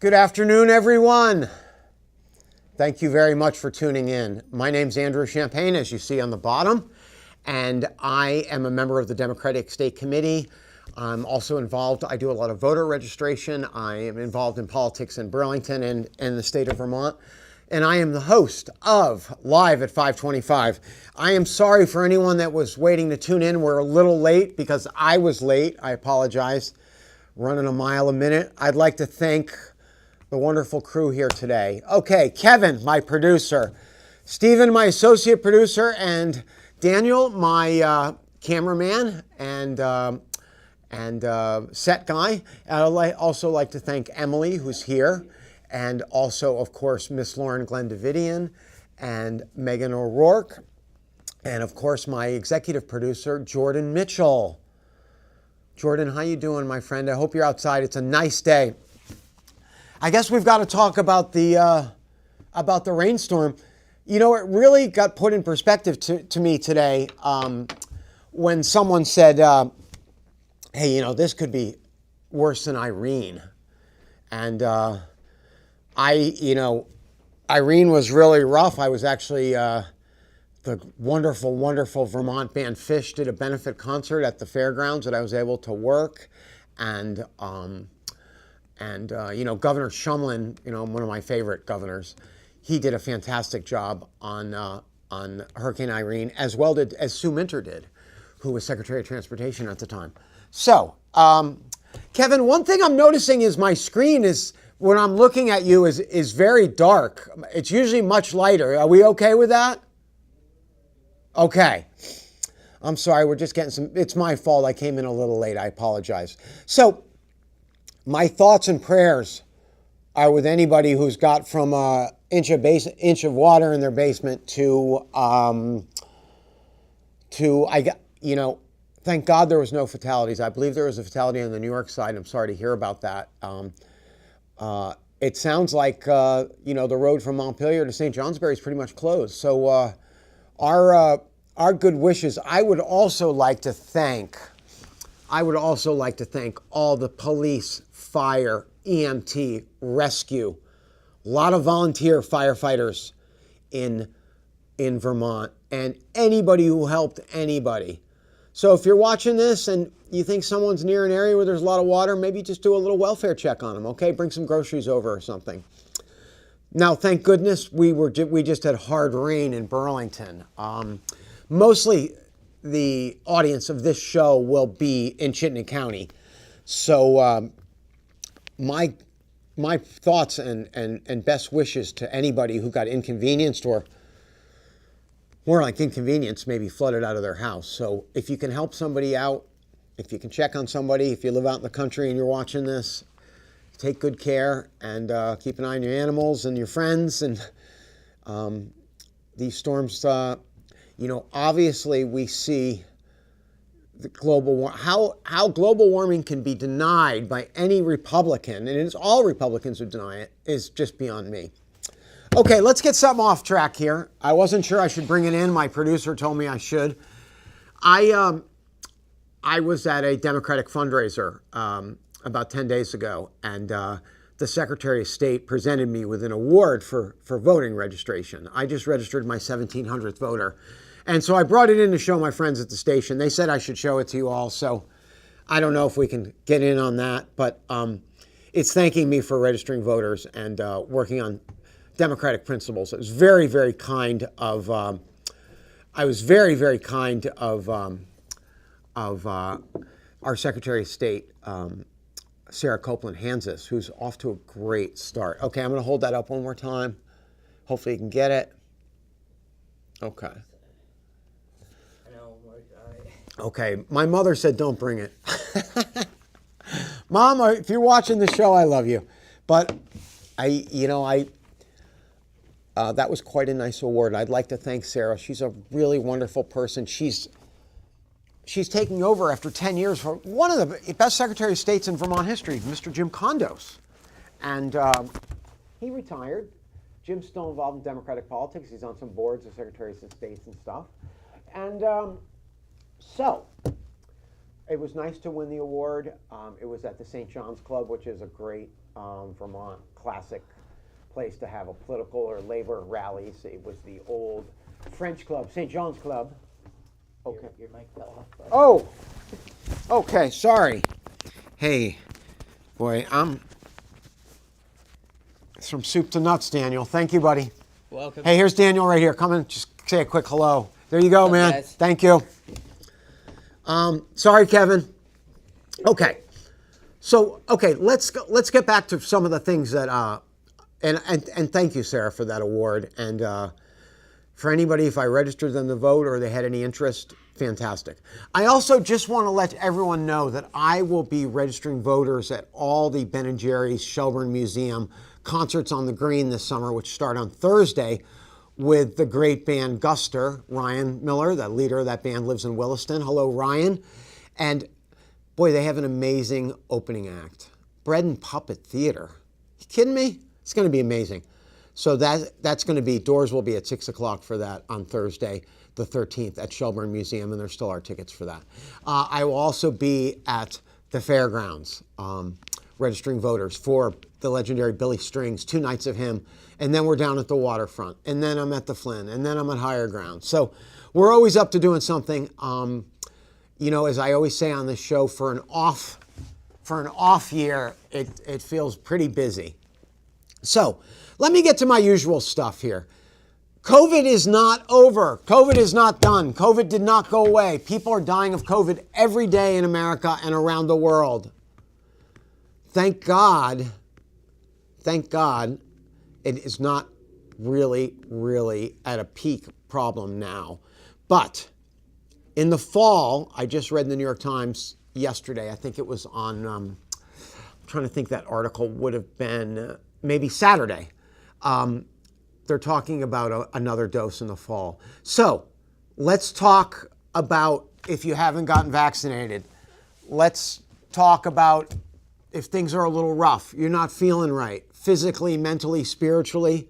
Good afternoon, everyone. Thank you very much for tuning in. My name's Andrew Champagne, as you see on the bottom, and I am a member of the Democratic State Committee. I'm also involved, I do a lot of voter registration. I am involved in politics in Burlington and the state of Vermont. And I am the host of Live at 525. I am sorry for anyone that was waiting to tune in. We're a little late because I was late. I apologize. Running a mile a minute. I'd like to thank the wonderful crew here today. Okay, Kevin, my producer. Stephen, my associate producer. And Daniel, my cameraman and set guy. I'd also like to thank Emily, who's here. And also, of course, Miss Lauren Glendavidian and Megan O'Rourke. And, of course, my executive producer, Jordan Mitchell. Jordan, how you doing, my friend? I hope you're outside. It's a nice day. I guess we've got to talk about the rainstorm. You know, it really got put in perspective to me today when someone said, hey, you know, this could be worse than Irene. And Irene was really rough. I was actually, the wonderful, wonderful Vermont band Fish did a benefit concert at the fairgrounds that I was able to work. And Governor Shumlin, one of my favorite governors, he did a fantastic job on Hurricane Irene, as well as Sue Minter did, who was Secretary of Transportation at the time. So, Kevin, one thing I'm noticing is my screen is, when I'm looking at you, is very dark. It's usually much lighter. Are we okay with that? Okay. I'm sorry, we're just getting it's my fault. I came in a little late. I apologize. So, my thoughts and prayers are with anybody who's got from an inch of water in their basement to thank God there was no fatalities. I believe there was a fatality on the New York side. I'm sorry to hear about that. It sounds like, the road from Montpelier to St. Johnsbury is pretty much closed. So our good wishes. I would also like to thank all the police, fire, EMT, rescue, a lot of volunteer firefighters in Vermont, and anybody who helped anybody. So if you're watching this and you think someone's near an area where there's a lot of water, maybe just do a little welfare check on them, okay? Bring some groceries over or something. Now, thank goodness we just had hard rain in Burlington. Mostly the audience of this show will be in Chittenden County. So my thoughts and best wishes to anybody who got inconvenienced or more like inconvenience, maybe flooded out of their house. So if you can help somebody out, if you can check on somebody, if you live out in the country and you're watching this, take good care and keep an eye on your animals and your friends. And these storms, obviously we see the how global warming can be denied by any Republican, and it's all Republicans who deny it, is just beyond me. Okay, let's get something off track here. I wasn't sure I should bring it in. My producer told me I should. I was at a Democratic fundraiser about 10 days ago, and the Secretary of State presented me with an award for voting registration. I just registered my 1700th voter. And so I brought it in to show my friends at the station. They said I should show it to you all, so I don't know if we can get in on that, but it's thanking me for registering voters and working on democratic principles. It was very, very kind of. Our Secretary of State, Sarah Copeland Hansis, who's off to a great start. Okay, I'm going to hold that up one more time. Hopefully you can get it. Okay. Okay, my mother said don't bring it. Mom, if you're watching the show, I love you. But that was quite a nice award. I'd like to thank Sarah. She's a really wonderful person. She's taking over after 10 years for one of the best Secretary of States in Vermont history, Mr. Jim Kondos. And he retired. Jim's still involved in Democratic politics. He's on some boards of Secretaries of State and stuff. And so it was nice to win the award. It was at the St. John's Club, which is a great Vermont, classic place to have a political or labor rallies. It was the old French club, St. John's Club. Okay. Your mic fell off. Bud. Oh, okay, sorry. Hey, boy, it's from soup to nuts, Daniel. Thank you, buddy. Welcome. Hey, here's Daniel right here. Come and just say a quick hello. There you go, man. Guys? Thank you. Sorry, Kevin. Okay. So, okay, let's get back to some of the things that, and thank you, Sarah, for that award. And for anybody, if I registered them to vote or they had any interest, fantastic. I also just want to let everyone know that I will be registering voters at all the Ben & Jerry's Shelburne Museum concerts on the Green this summer, which start on Thursday with the great band Guster. Ryan Miller, the leader of that band, lives in Williston. Hello, Ryan. And boy, they have an amazing opening act. Bread and Puppet Theater. You kidding me? It's going to be amazing. So that's going to be, doors will be at 6 o'clock for that on Thursday, the 13th at Shelburne Museum, and there still are tickets for that. I will also be at the fairgrounds registering voters for the legendary Billy Strings, 2 nights of him, and then we're down at the waterfront, and then I'm at the Flynn, and then I'm at Higher Ground. So we're always up to doing something. You know, as I always say on this show, for an off year, it feels pretty busy. So let me get to my usual stuff here. COVID is not over. COVID is not done. COVID did not go away. People are dying of COVID every day in America and around the world. Thank God, it is not really at a peak problem now. But in the fall, I just read in the New York Times yesterday, I think it was on, I'm trying to think, that article would have been maybe Saturday. They're talking about another dose in the fall. So let's talk about if you haven't gotten vaccinated. Let's talk about if things are a little rough, you're not feeling right, physically, mentally, spiritually.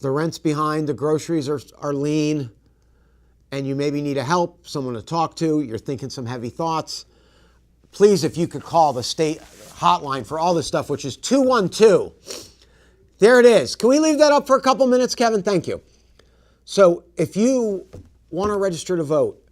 The rent's behind, the groceries are lean, and you maybe need a help, someone to talk to, you're thinking some heavy thoughts. Please, if you could call the state hotline for all this stuff, which is 212. There it is. Can we leave that up for a couple minutes, Kevin? Thank you. So if you want to register to vote,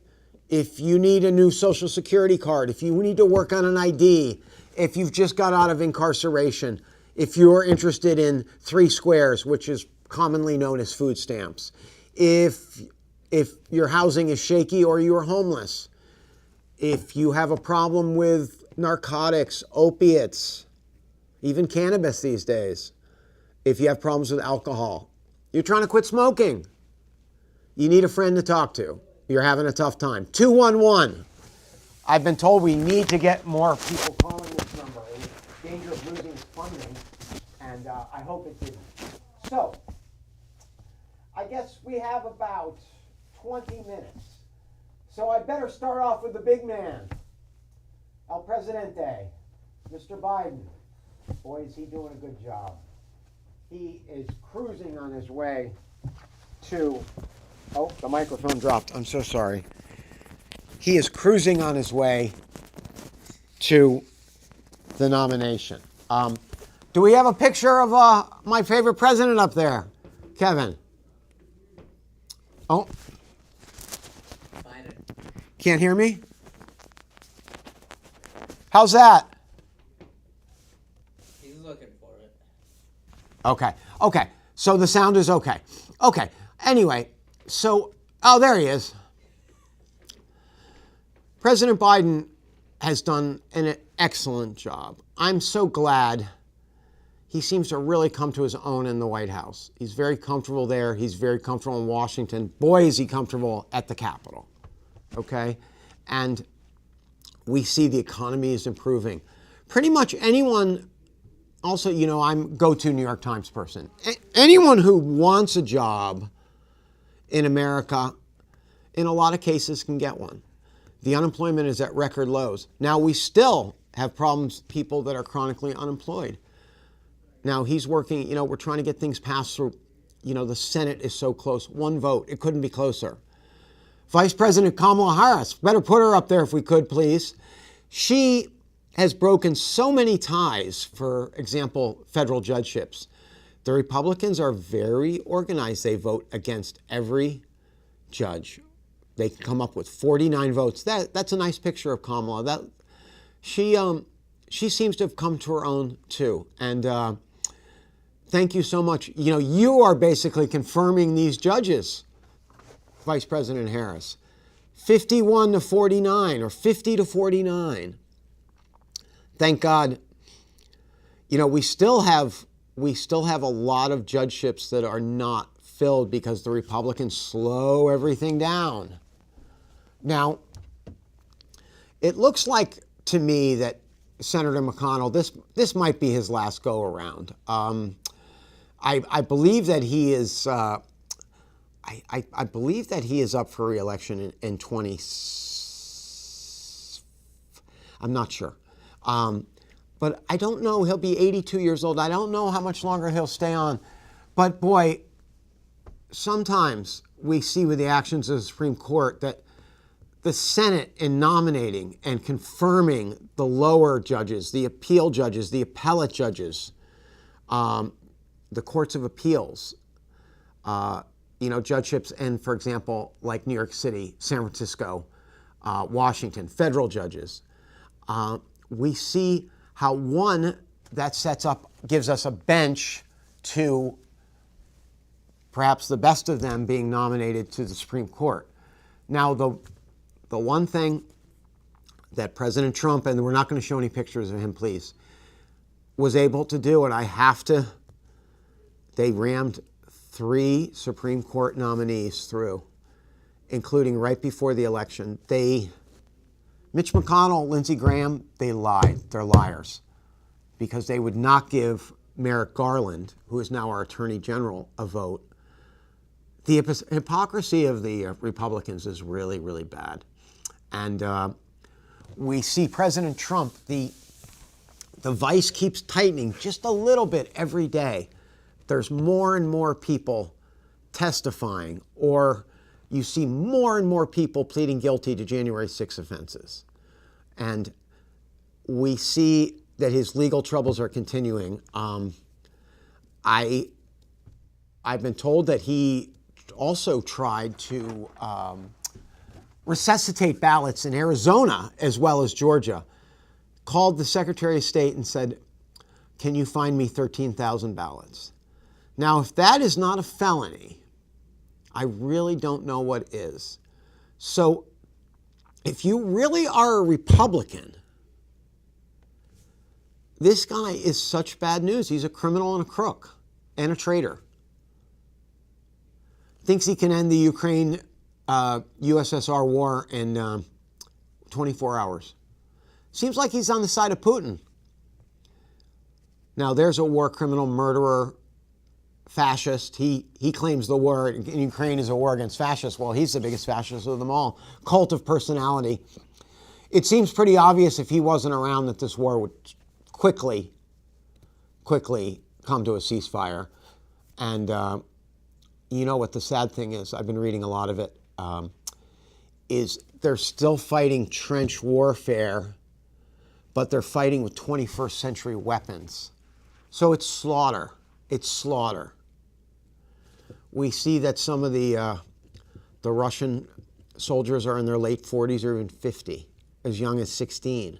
if you need a new Social Security card, if you need to work on an ID, if you've just got out of incarceration, if you're interested in 3 squares, which is commonly known as food stamps, if your housing is shaky or you're homeless, if you have a problem with narcotics, opiates, even cannabis these days, if you have problems with alcohol, you're trying to quit smoking, you need a friend to talk to, you're having a tough time. 211. I've been told we need to get more people calling this number. It was danger of losing funding, and I hope it didn't. So, I guess we have about 20 minutes. So I better start off with the big man, El Presidente, Mr. Biden. Boy, is he doing a good job. He is cruising on his way to, oh, the microphone dropped. I'm so sorry. He is cruising on his way to the nomination. Do we have a picture of my favorite president up there, Kevin? Oh. Can't hear me? How's that? He's looking for it. Okay. So the sound is okay. Okay. Anyway, so, oh, there he is. President Biden has done an excellent job. I'm so glad he seems to really come to his own in the White House. He's very comfortable there. He's very comfortable in Washington. Boy, is he comfortable at the Capitol. Okay? And we see the economy is improving. Pretty much anyone, also, you know, I'm go-to New York Times person. Anyone who wants a job in America, in a lot of cases, can get one. The unemployment is at record lows. Now, we still have problems, people that are chronically unemployed. Now, he's working, you know, we're trying to get things passed through. You know, the Senate is so close. 1 vote. It couldn't be closer. Vice President Kamala Harris, better put her up there if we could, please. She has broken so many ties, for example, federal judgeships. The Republicans are very organized. They vote against every judge. They can come up with 49 votes. That's a nice picture of Kamala. She seems to have come to her own too. And thank you so much. You know, you are basically confirming these judges, Vice President Harris. 51 to 49 or 50 to 49. Thank God. You know, we still have a lot of judgeships that are not filled because the Republicans slow everything down. Now, it looks like to me that Senator McConnell, this might be his last go around. I believe that he is. I believe that he is up for re-election in 20. I'm not sure. But I don't know. He'll be 82 years old. I don't know how much longer he'll stay on. But boy, sometimes we see with the actions of the Supreme Court that the Senate, in nominating and confirming the lower judges, the appeal judges, the appellate judges, the courts of appeals, judgeships, and for example, like New York City, San Francisco, Washington, federal judges, we see how one that gives us a bench to perhaps the best of them being nominated to the Supreme Court. Now, the one thing that President Trump, and we're not going to show any pictures of him, please, was able to do, and they rammed 3 Supreme Court nominees through, including right before the election. Mitch McConnell, Lindsey Graham, they lied. They're liars because they would not give Merrick Garland, who is now our Attorney General, a vote. The hypocrisy of the Republicans is really, really bad. And we see President Trump, the vice keeps tightening just a little bit every day. There's more and more people testifying, or you see more and more people pleading guilty to January 6 offenses. And we see that his legal troubles are continuing. I've been told that he also tried to resuscitate ballots in Arizona as well as Georgia. Called the Secretary of State and said, "Can you find me 13,000 ballots?" Now, if that is not a felony, I really don't know what is. So if you really are a Republican, this guy is such bad news. He's a criminal and a crook and a traitor. Thinks he can end the Ukraine USSR war in 24 hours. Seems like he's on the side of Putin. Now, there's a war criminal, murderer, fascist. He claims the war in Ukraine is a war against fascists. Well, he's the biggest fascist of them all. Cult of personality. It seems pretty obvious if he wasn't around that this war would quickly come to a ceasefire. And you know what the sad thing is? I've been reading a lot of it. Is they're still fighting trench warfare, but they're fighting with 21st century weapons. So it's slaughter. It's slaughter. We see that some of the Russian soldiers are in their late 40s or even 50, as young as 16.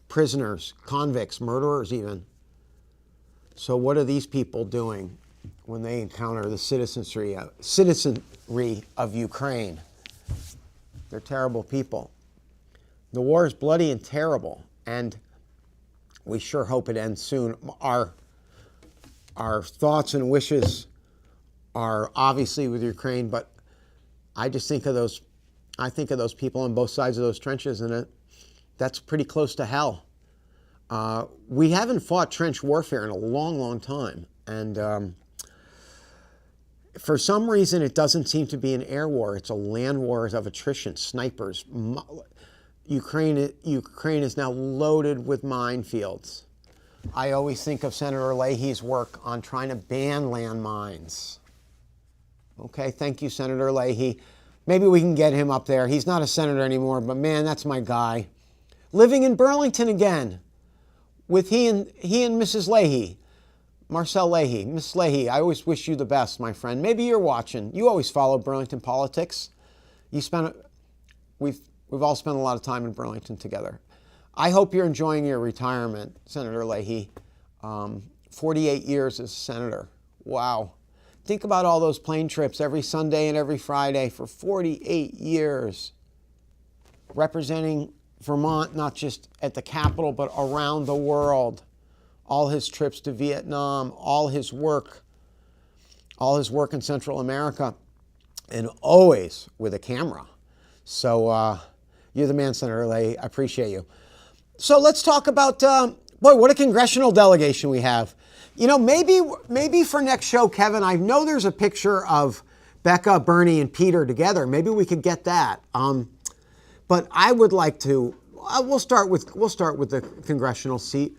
Prisoners, convicts, murderers even. So what are these people doing when they encounter the citizenry of Ukraine? They're terrible people. The war is bloody and terrible, and we sure hope it ends soon. Our thoughts and wishes are obviously with Ukraine, but I just think of those people on both sides of those trenches, and that's pretty close to hell. We haven't fought trench warfare in a long, long time, and for some reason it doesn't seem to be an air war. It's a land war of attrition, snipers. Ukraine is now loaded with minefields. I always think of Senator Leahy's work on trying to ban landmines. Okay, thank you, Senator Leahy. Maybe we can get him up there. He's not a senator anymore, but man, that's my guy. Living in Burlington again. with he and Mrs. Leahy, Marcel Leahy. Miss Leahy, I always wish you the best, my friend. Maybe you're watching. You always follow Burlington politics. We've all spent a lot of time in Burlington together. I hope you're enjoying your retirement, Senator Leahy. 48 years as senator. Wow. Think about all those plane trips every Sunday and every Friday for 48 years, representing Vermont, not just at the Capitol, but around the world. All his trips to Vietnam, all his work in Central America, and always with a camera. So you're the man, Senator Leahy. I appreciate you. So let's talk about, boy, what a congressional delegation we have. You know, maybe for next show, Kevin, I know there's a picture of Becca, Bernie, and Peter together. Maybe we could get that. But I would like to. We'll start with the congressional seat.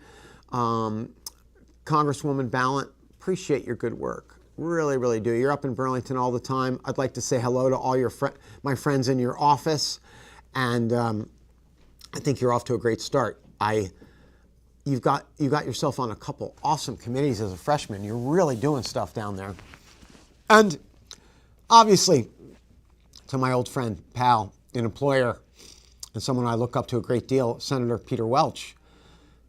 Congresswoman Ballant, appreciate your good work. Really, really do. You're up in Burlington all the time. I'd like to say hello to all my friends in your office, and I think you're off to a great start. You got yourself on a couple awesome committees as a freshman. You're really doing stuff down there. And obviously, to my old friend, pal, an employer, and someone I look up to a great deal, Senator Peter Welch.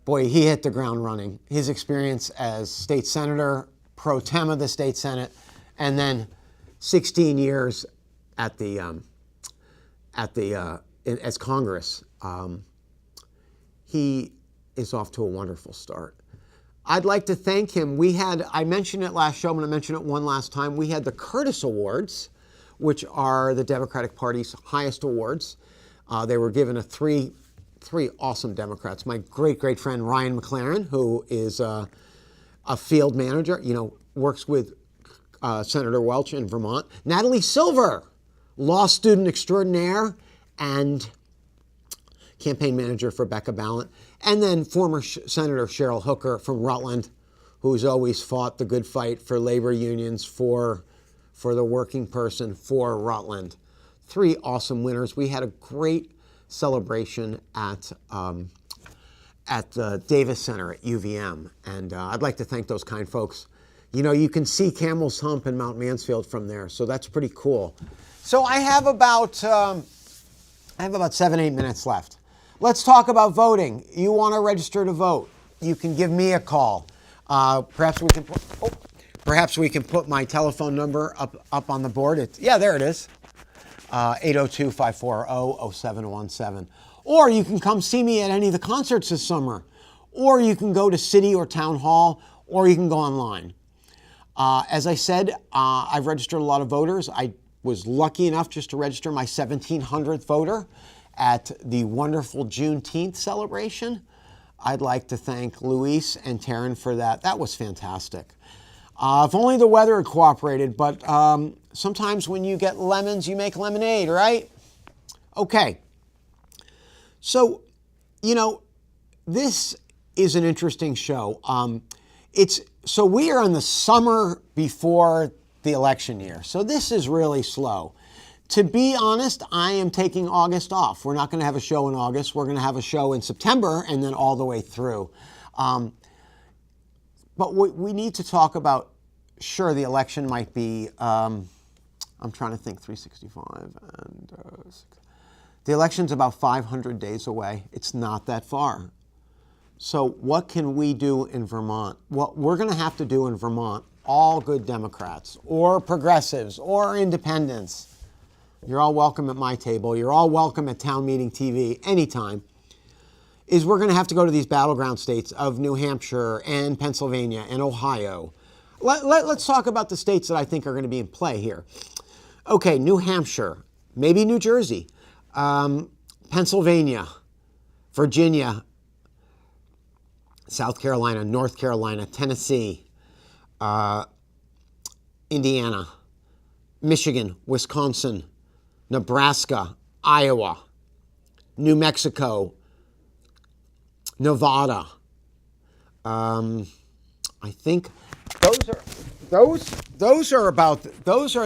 Boy, he hit the ground running. His experience as state senator, pro tem of the state Senate, and then 16 years as Congress. He is off to a wonderful start. I'd like to thank him. I mentioned it last show, I'm going to mention it one last time. We had the Curtis Awards, which are the Democratic Party's highest awards. They were given to three awesome Democrats. My great friend Ryan McLaren, who is a field manager, works with Senator Welch in Vermont. Natalie Silver, law student extraordinaire and campaign manager for Becca Ballant. And then former Senator Cheryl Hooker from Rutland, who's always fought the good fight for labor unions, for the working person, for Rutland. Three awesome winners. We had a great celebration at the Davis Center at UVM, and I'd like to thank those kind folks. You can see Camel's Hump in Mount Mansfield from there, so that's pretty cool. So I have about 7-8 minutes left. Let's talk about voting. You want to register to vote? You can give me a call. Perhaps we can put my telephone number up on the board. There it is. 802-540-0717. Or you can come see me at any of the concerts this summer. Or you can go to city or town hall, or you can go online. As I said, I've registered a lot of voters. I was lucky enough just to register my 1,700th voter at the wonderful Juneteenth celebration. I'd like to thank Luis and Taryn for that. That was fantastic. If only the weather had cooperated, but sometimes when you get lemons, you make lemonade, right? Okay. So, this is an interesting show. So we are in the summer before the election year. So this is really slow. To be honest, I am taking August off. We're not going to have a show in August. We're going to have a show in September and then all the way through. But we need to talk about, sure, the election might be, I'm trying to think, 365, and the election's about 500 days away. It's not that far. So what can we do in Vermont? What we're going to have to do in Vermont, all good Democrats or progressives or independents, you're all welcome at my table, you're all welcome at Town Meeting TV anytime, is we're going to have to go to these battleground states of New Hampshire and Pennsylvania and Ohio. Let's talk about the states that I think are going to be in play here. Okay, New Hampshire, maybe New Jersey, Pennsylvania, Virginia, South Carolina, North Carolina, Tennessee, Indiana, Michigan, Wisconsin, Nebraska, Iowa, New Mexico, Nevada. I think those are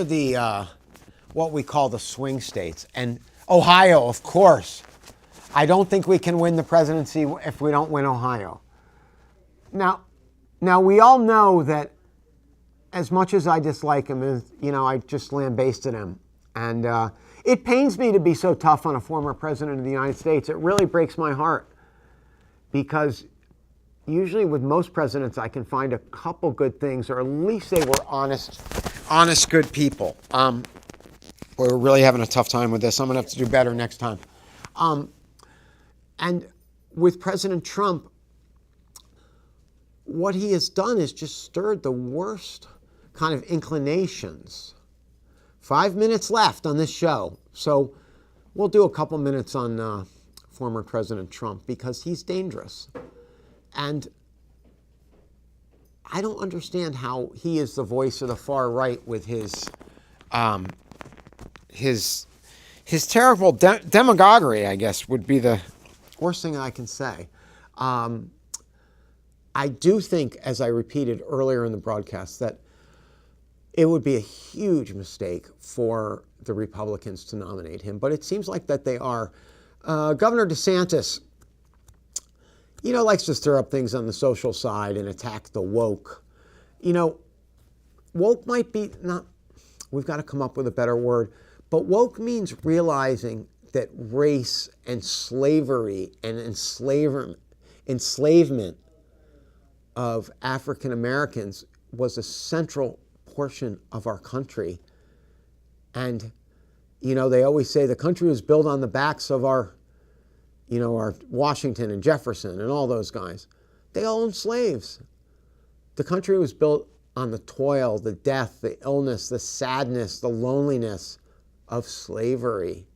the what we call the swing states, and Ohio, of course. I don't think we can win the presidency if we don't win Ohio. Now we all know that as much as I dislike him, I just lambasted him. And it pains me to be so tough on a former president of the United States. It really breaks my heart because usually with most presidents, I can find a couple good things, or at least they were honest, good people. We're really having a tough time with this. I'm going to have to do better next time. And with President Trump, what he has done is just stirred the worst kind of inclinations. 5 minutes left on this show. So we'll do a couple minutes on former President Trump because he's dangerous. And I don't understand how he is the voice of the far right with his terrible demagoguery, I guess, would be the worst thing I can say. I do think, as I repeated earlier in the broadcast, that it would be a huge mistake for the Republicans to nominate him, but it seems like that they are. Governor DeSantis, likes to stir up things on the social side and attack the woke. Woke might be not, we've got to come up with a better word, but woke means realizing that race and slavery and enslavement of African Americans was a central portion of our country. And, they always say the country was built on the backs of our Washington and Jefferson and all those guys. They all owned slaves. The country was built on the toil, the death, the illness, the sadness, the loneliness of slavery.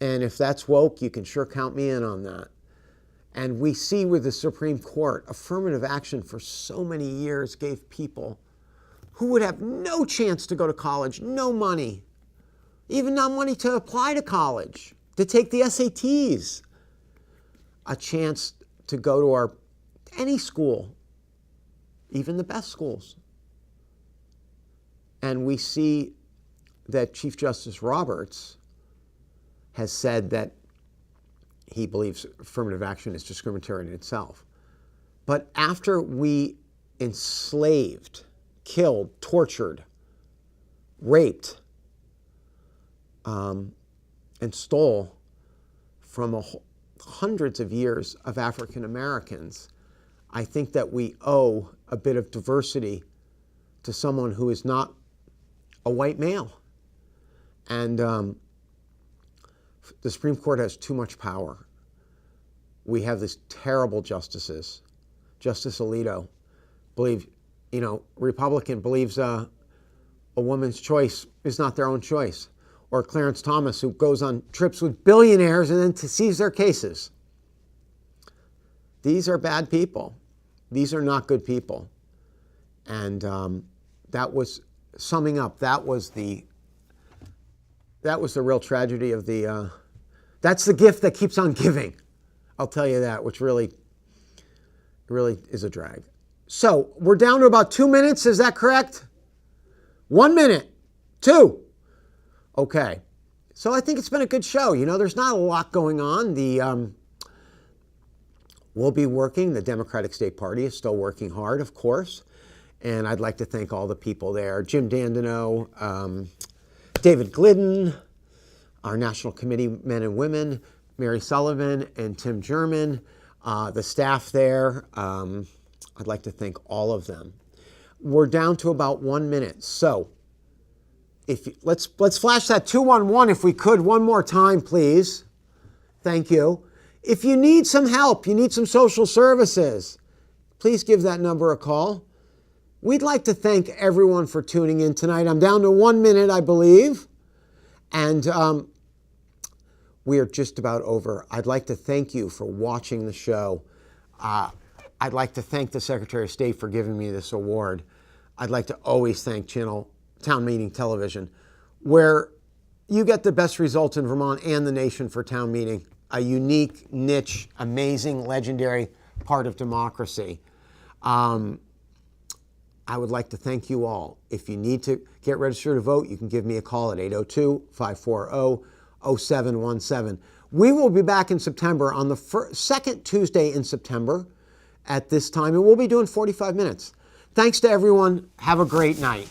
And if that's woke, you can sure count me in on that. And we see with the Supreme Court, affirmative action for so many years gave people who would have no chance to go to college, no money, even not money to apply to college, to take the SATs, a chance to go to any school, even the best schools. And we see that Chief Justice Roberts has said that he believes affirmative action is discriminatory in itself. But after we enslaved, killed, tortured, raped, and stole from hundreds of years of African Americans, I think that we owe a bit of diversity to someone who is not a white male. And the Supreme Court has too much power. We have these terrible justices. Justice Alito, Republican, believes a woman's choice is not their own choice. Or Clarence Thomas, who goes on trips with billionaires and then sees their cases. These are bad people. These are not good people. And that was, summing up, that was the real tragedy of that's the gift that keeps on giving. I'll tell you that, which really is a drag. So we're down to about 2 minutes. Is that correct? 1 minute. 2. Okay. So I think it's been a good show. There's not a lot going on. We'll be working. The Democratic State Party is still working hard, of course. And I'd like to thank all the people there. Jim Dandino, David Glidden, our National Committee men and women, Mary Sullivan and Tim German, the staff there. I'd like to thank all of them. We're down to about 1 minute. So let's flash that 211 if we could one more time, please. Thank you. If you need some help, you need some social services, please give that number a call. We'd like to thank everyone for tuning in tonight. I'm down to 1 minute, I believe. And we are just about over. I'd like to thank you for watching the show. I'd like to thank the Secretary of State for giving me this award. I'd like to always thank Town Meeting Television, where you get the best results in Vermont and the nation for town meeting. A unique, niche, amazing, legendary part of democracy. I would like to thank you all. If you need to get registered to vote, you can give me a call at 802-540-0717. We will be back in September on the second Tuesday in September at this time, and we'll be doing 45 minutes. Thanks to everyone. Have a great night.